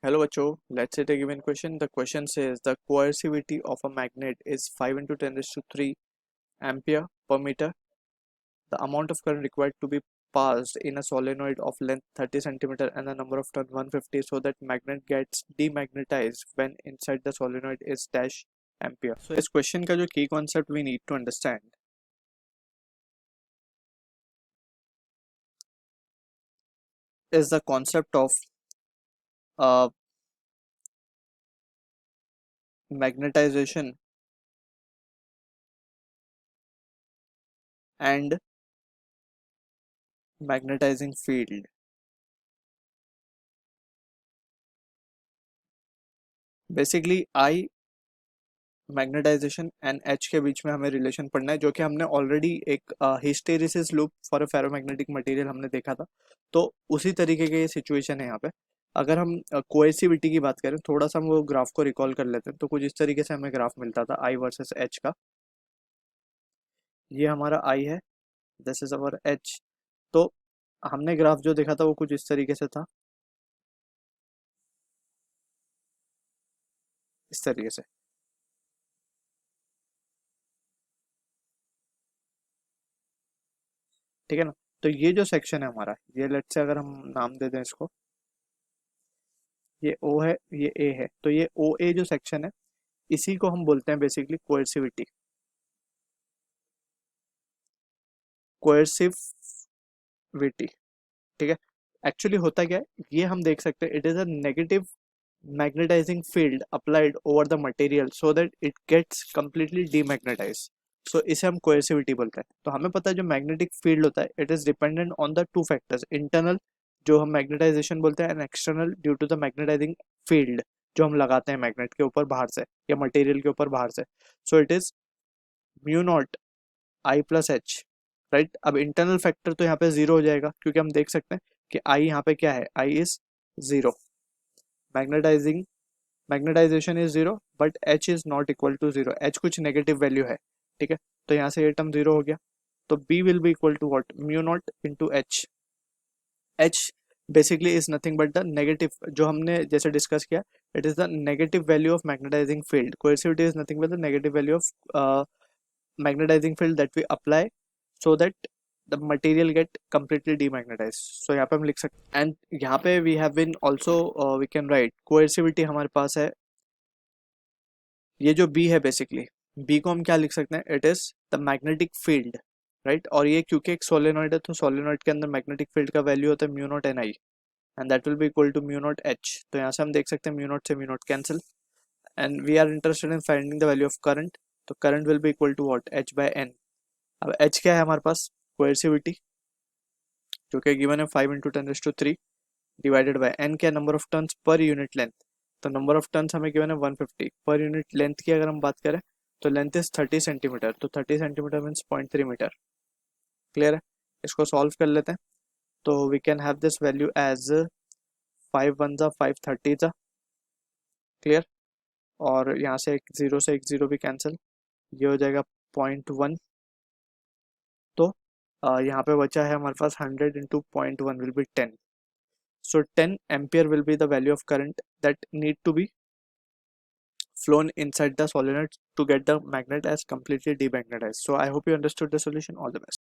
Hello बच्चों, let's say a given question. The question says the coercivity of a magnet is 5 into 10 raised to 3 ampere per meter. The amount of current required to be passed in a solenoid of length 30 centimeter and the number of turns 150 so that magnet gets demagnetized when inside the solenoid is dash ampere. So इस question का जो key concept we need to understand is the concept of uh, magnetization and magnetizing field. Basically I magnetization and H के बीच में हमें relation पढ़ना है, जो कि हमने ऑलरेडी एक hysteresis loop for a ferromagnetic material हमने देखा था। तो उसी तरीके के ये सिचुएशन है यहाँ पे। अगर हम कोएसिविटी की बात करें, थोड़ा सा हम वो ग्राफ को रिकॉल कर लेते हैं, तो कुछ इस तरीके से हमें ग्राफ मिलता था आई वर्सेस एच का। ये हमारा आई है, दिस इज अवर एच। तो हमने ग्राफ जो देखा था वो कुछ इस तरीके से था, इस तरीके से, ठीक है ना। तो ये जो सेक्शन है हमारा, ये लेट्स से अगर हम नाम दे दें इसको, ये ओ है, ये ए है, तो ये ओ ए जो सेक्शन है इसी को हम बोलते हैं बेसिकली कोएर्सिविटी, कोएर्सिविटी, ठीक है। एक्चुअली होता क्या है, ये हम देख सकते हैं, it is a negative magnetising field applied over the material so that it gets completely demagnetise. So इसे हम कोएर्सिविटी बोलते हैं। तो हमें पता है जो मैग्नेटिक फील्ड होता है it is dependent on the two factors, internal जो हम मैग्नेटाइजेशन बोलते हैं and external due to the magnetizing field जो हम लगाते हैं मैग्नेट के ऊपर बाहर से या मटेरियल के ऊपर बाहर से। So it is mu not I plus H, right. अब इंटरनल फैक्टर तो यहाँ पे जीरो हो जाएगा क्योंकि हम देख सकते हैं कि आई यहाँ पे क्या है, I is zero, magnetising magnetisation is zero but H is not equal to zero, H कुछ नेगेटिव वैल्यू है, ठीक है। तो यहाँ से ये टर्म जीरो हो गया, तो B will be equal to what, mu naught into H. H basically is nothing but the negative, जो हमने जैसे डिस्कस किया, it is the negative value of magnetising field. Coercivity is nothing but the negative value of magnetising field that we apply so that the material get completely demagnetized. So यहाँ पे हम लिख सकते हैं, and यहाँ पे we have been also we can write coercivity हमारे पास है, ये जो B है बेसिकली, B को हम क्या लिख सकते हैं, it is the magnetic field, right। और ये क्योंकि एक सोलेनॉइड है तो सोलेनॉइड के अंदर मैग्नेटिक फील्ड का वैल्यू होता है mu naught N I and that will be equal to mu naught H. तो यहाँ से हम देख सकते हैं म्यू नॉट से mu naught cancel and we are interested in finding the value of current. तो current will be equal to what, H by N. अब एच क्या है हमारे पास, कोएर्सिविटी जो कि गिवन है 5 इंटू 10⁻³ डिवाइडेड बाय एन क्या, number of turns per unit length. तो नंबर ऑफ टर्न्स हमें गिवन है 150 पर यूनिट लेंथ की। अगर हम बात करें तो लेंथ इज 30 सेंटीमीटर, तो 30 सेंटीमीटर मीन्स 0.3 मीटर। क्लियर है, इसको सॉल्व कर लेते हैं। तो we can have this value as 5 one जा 5 30 जा, क्लियर। और यहाँ से एक जीरो भी कैंसिल, ये हो जाएगा 0.1। तो यहाँ पे बचा है हमारे पास 100 into 0.1 will be 10। So 10 ampere will be the value of current that need to be flown inside the solenoid to get the magnet as completely demagnetized. So I hope you understood the solution. All the best.